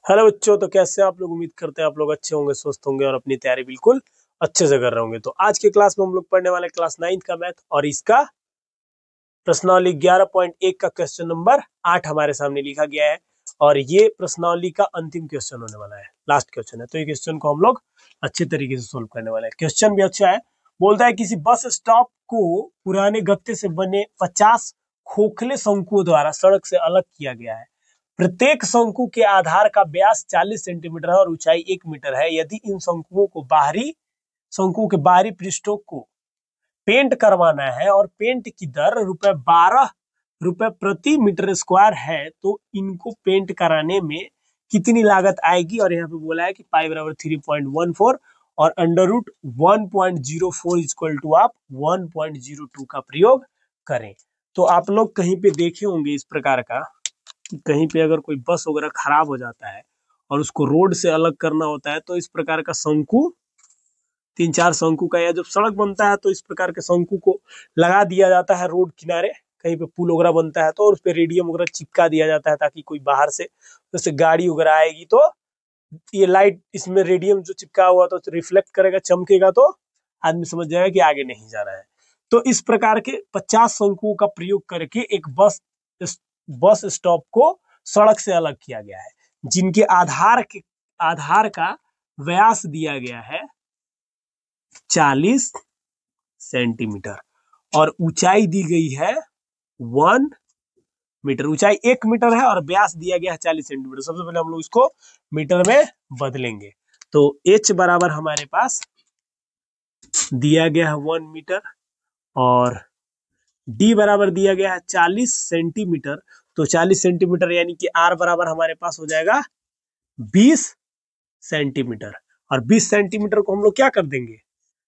Hello बच्चों, तो कैसे हैं आप लोग। उम्मीद करते हैं आप लोग अच्छे होंगे, स्वस्थ होंगे और अपनी तैयारी बिल्कुल अच्छे से कर रहे होंगे। तो आज के क्लास में हम लोग पढ़ने वाले क्लास 9 का मैथ और इसका प्रश्नावली 11.1 का क्वेश्चन नंबर 8 हमारे सामने लिखा गया है। और ये प्रश्नावली का अंतिम क्वेश्चन होने वाला है, लास्ट क्वेश्चन है। तो ये क्वेश्चन को हम लोग अच्छे तरीके से सोल्व करने वाले हैं। क्वेश्चन भी अच्छा है। बोलता है किसी बस स्टॉप को पुराने गत्ते से बने 50 खोखले शंकुओं द्वारा सड़क से अलग किया गया है। प्रत्येक शंकु के आधार का व्यास 40 सेंटीमीटर है और ऊंचाई 1 मीटर है। यदि इन शंकुओं के बाहरी पृष्ठों को पेंट करवाना है और पेंट की दर ₹12 प्रति मीटर स्क्वायर है, तो इनको पेंट कराने में कितनी लागत आएगी। और यहाँ पे बोला है कि पाई बराबर 3.14 और अंडर रूट 1.04 इक्वल टू आप 1.02 का प्रयोग करें। तो आप लोग कहीं पे देखे होंगे इस प्रकार का, कहीं पे अगर कोई बस वगैरह खराब हो जाता है और उसको रोड से अलग करना होता है, तो इस प्रकार का शंकु, 3-4 शंकु का, या जब सड़क बनता है तो इस प्रकार के शंकु को लगा दिया जाता है रोड किनारे। कहीं पे पुल वगैरह बनता है तो उस पे रेडियम वगैरह चिपका दिया जाता है, ताकि कोई बाहर से जैसे गाड़ी वगैरह आएगी तो ये लाइट, इसमें रेडियम जो चिपका हुआ तो रिफ्लेक्ट करेगा, चमकेगा, तो आदमी समझ जाएगा कि आगे नहीं जा रहा है। तो इस प्रकार के 50 शंकुओं का प्रयोग करके एक बस स्टॉप को सड़क से अलग किया गया है, जिनके आधार का व्यास दिया गया है 40 सेंटीमीटर और ऊंचाई दी गई है 1 मीटर। ऊंचाई 1 मीटर है और व्यास दिया गया है 40 सेंटीमीटर। सबसे पहले हम लोग इसको मीटर में बदलेंगे। तो h बराबर हमारे पास दिया गया है 1 मीटर और d बराबर दिया गया है 40 सेंटीमीटर। तो 40 सेंटीमीटर यानी कि r बराबर हमारे पास हो जाएगा 20 सेंटीमीटर। और 20 सेंटीमीटर को हम लोग क्या कर देंगे,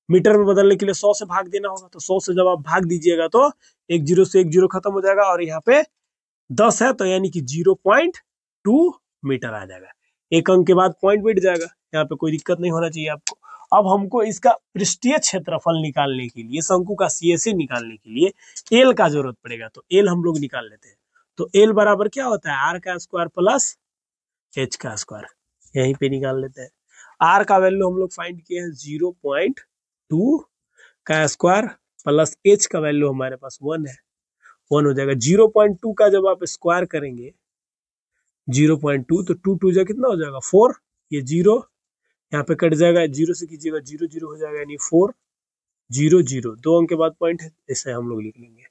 मीटर में बदलने के लिए 100 से भाग देना होगा। तो 100 से जब आप भाग दीजिएगा तो एक जीरो से एक जीरो खत्म हो जाएगा और यहाँ पे 10 है, तो यानी कि 0.2 मीटर आ जाएगा। एक अंक के बाद पॉइंट बैठ जाएगा, यहाँ पे कोई दिक्कत नहीं होना चाहिए आपको। अब हमको इसका पृष्ठीय क्षेत्रफल निकालने के लिए, शंकु का CSA निकालने के लिए एल का जरूरत पड़ेगा। तो एल हम लोग निकाल लेते हैं। तो एल बराबर क्या होता है, आर का स्क्वायर प्लस एच का स्क्वायर। यहीं पे निकाल लेते हैं। आर का वैल्यू हम लोग फाइंड किए हैं 0.2 का स्क्वायर प्लस एच का वैल्यू हमारे पास 1 है, 1 हो जाएगा। 0.2 का जब आप स्क्वायर करेंगे 0.2 तो 2 जा कितना हो जाएगा 4। ये 0 यहाँ पे कट जाएगा, 0 से कीजिएगा 0 0 हो जाएगा, यानी 4 0 0, 2 अंक के बाद पॉइंट है, ऐसे हम लोग लिख लेंगे।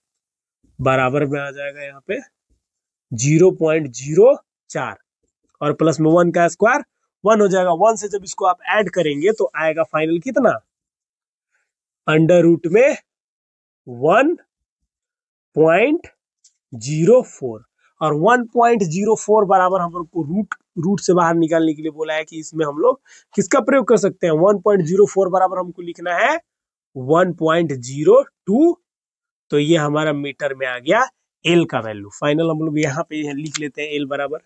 बराबर में आ जाएगा यहाँ पे 0.04 और प्लस में 1 का स्क्वायर 1 हो जाएगा। 1 से जब इसको आप ऐड करेंगे तो आएगा फाइनल कितना, अंडर रूट में 1.04 और 1.04 बराबर हम लोग को रूट से बाहर निकालने के लिए बोला है कि इसमें हम लोग किसका प्रयोग कर सकते हैं। 1.04 बराबर हमको लिखना है 1.02। तो ये हमारा मीटर में आ गया एल का वैल्यू। फाइनल हम लोग यहाँ पे लिख लेते हैं एल बराबर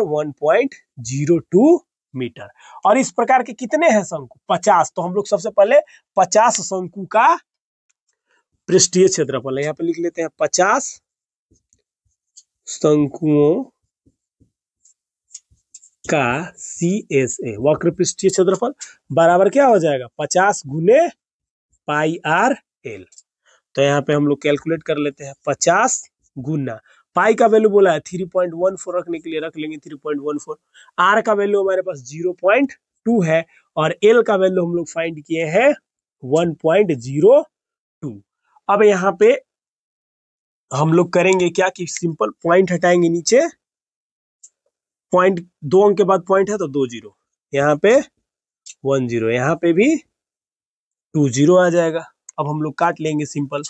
1.02 मीटर। और इस प्रकार के कितने हैं शंकु, 50। तो हम लोग सबसे पहले 50 शंकु का पृष्ठीय क्षेत्रफल यहाँ पे लिख लेते हैं। 50 शंकुओं का CSA वक्र पृष्ठीय क्षेत्रफल बराबर क्या हो जाएगा, 50 गुने पाई आर एल। तो यहाँ पे हम लोग कैलकुलेट कर लेते हैं। 50 गुना पाई का वैल्यू बोला है 3.14 रखने के लिए रख लेंगे 3.14। आर का वैल्यू हमारे पास 0.2 है और एल का वैल्यू हम लोग फाइंड किए हैं 1.02। अब यहाँ पे हम लोग करेंगे क्या कि सिंपल पॉइंट हटाएंगे नीचे, पॉइंट 2 अंक के बाद पॉइंट है तो 2 0, यहाँ पे 1 0, यहाँ पे भी 2 0 आ जाएगा। अब हम लोग काट लेंगे सिंपल।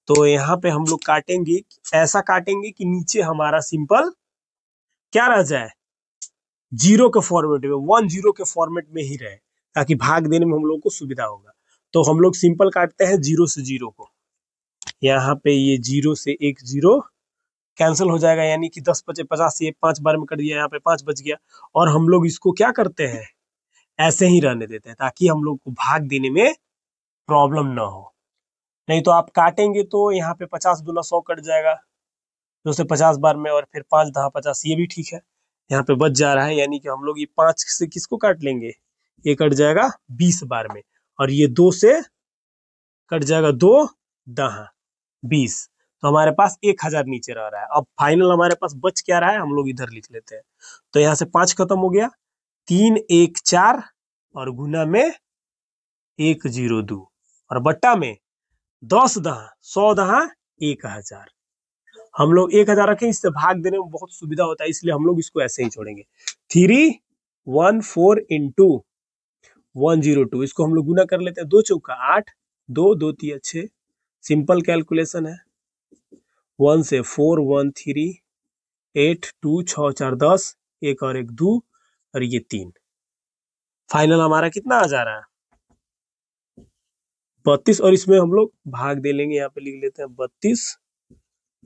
तो यहाँ पे हम लोग काटेंगे, ऐसा काटेंगे कि नीचे हमारा सिंपल क्या रह जाए, 0 के फॉर्मेट में, 1 0 के फॉर्मेट में ही रहे, ताकि भाग देने में हम लोग को सुविधा होगा। तो हम लोग सिंपल काटते हैं 0 से 0 को। यहाँ पे ये 0 से 1 0 कैंसिल हो जाएगा, यानी कि 10 बचे 50 से 5 बार में कट गया, यहाँ पे 5 बच गया। और हम लोग इसको क्या करते हैं, ऐसे ही रहने देते हैं, ताकि हम लोग को भाग देने में प्रॉब्लम ना हो। नहीं तो आप काटेंगे तो यहाँ पे 50 दूना 100 कट जाएगा, 2 से 50 बार में, और फिर 5 10 50, ये भी ठीक है। यहाँ पे बच जा रहा है, यानी कि हम लोग ये 5 से किसको काट लेंगे, ये कट जाएगा 20 बार में, और ये 2 से कट जाएगा 2 10 20, तो हमारे पास 1000 नीचे रह रहा है। अब फाइनल हमारे पास बच क्या रहा है, हम लोग इधर लिख लेते हैं। तो यहाँ से 5 खत्म हो गया, 3 1 4 और गुना में 1 0 2 और बट्टा में 10 10 100 10 1000। हम लोग 1000 रखें, इससे भाग देने में बहुत सुविधा होता है, इसलिए हम लोग इसको ऐसे ही छोड़ेंगे। 314 इंटू 102, इसको हम लोग गुना कर लेते हैं, 2 चौका 8, 2 2 3 6, सिंपल कैलकुलेशन है। 1 से 4 1 3 8 2 6 4 10, एक और एक 2 और ये 3। फाइनल हमारा कितना आ जा रहा है, 32, और इसमें हम लोग भाग दे लेंगे, यहाँ पे लिख लेते हैं 32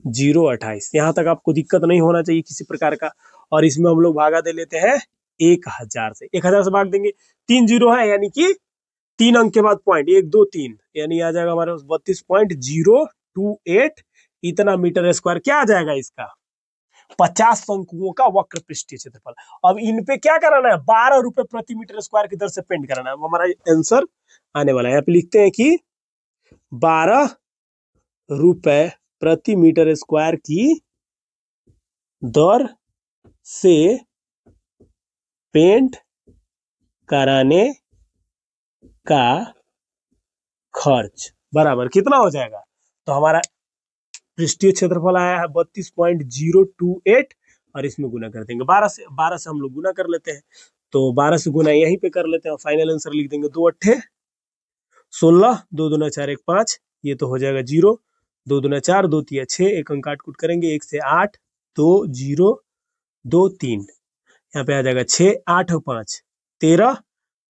0 28। यहाँ तक आपको दिक्कत नहीं होना चाहिए किसी प्रकार का। और इसमें हम लोग भागा दे लेते हैं 1000 से, 1000 से भाग देंगे, 3 0 है, यानी कि 3 अंक के बाद पॉइंट 1 2 3, यानी आ जाएगा हमारे पास 32.028। इतना मीटर स्क्वायर क्या आ जाएगा इसका, 50 शंकुओं का वक्र पृष्ठीय क्षेत्रफल। अब इन पे क्या कराना है, 12 रुपए प्रति मीटर स्क्वायर की दर से पेंट कराना है, हमारा आंसर आने वाला है। यहाँ पे लिखते हैं कि 12 रुपए प्रति मीटर स्क्वायर की दर से पेंट कराने का खर्च बराबर कितना हो जाएगा। तो हमारा पृष्ठीय क्षेत्रफल आया है 32.028, और इसमें गुना कर देंगे 12 से हम लोग गुना कर लेते हैं, तो 12 से गुना यहीं पे कर लेते हैं, फाइनल आंसर लिख देंगे 2 8 16, 2 दूना 4 1 5, ये तो हो जाएगा 0, 2 दूना 4 2 3 6, एक अंक काट कूट करेंगे, 1 से 8 2 0 2 3, यहाँ पे आ जाएगा 6 8 5 13,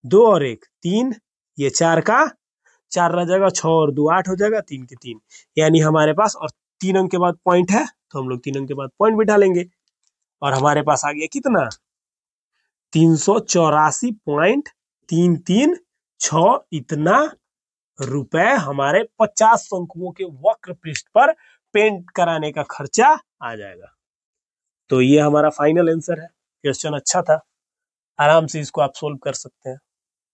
2 और 1 3, ये 4 का 4 रह जाएगा, 6 और 2 8 हो जाएगा, 3 के 3, यानी हमारे पास, और 3 अंक के बाद पॉइंट है तो हम लोग 3 अंक के बाद पॉइंट बिठा लेंगे, और हमारे पास आ गया कितना 384.336, इतना रुपए हमारे 50 शंकुओं के वक्र पृष्ठ पर पेंट कराने का खर्चा आ जाएगा। तो ये हमारा फाइनल आंसर है। क्वेश्चन अच्छा था, आराम से इसको आप सोल्व कर सकते हैं।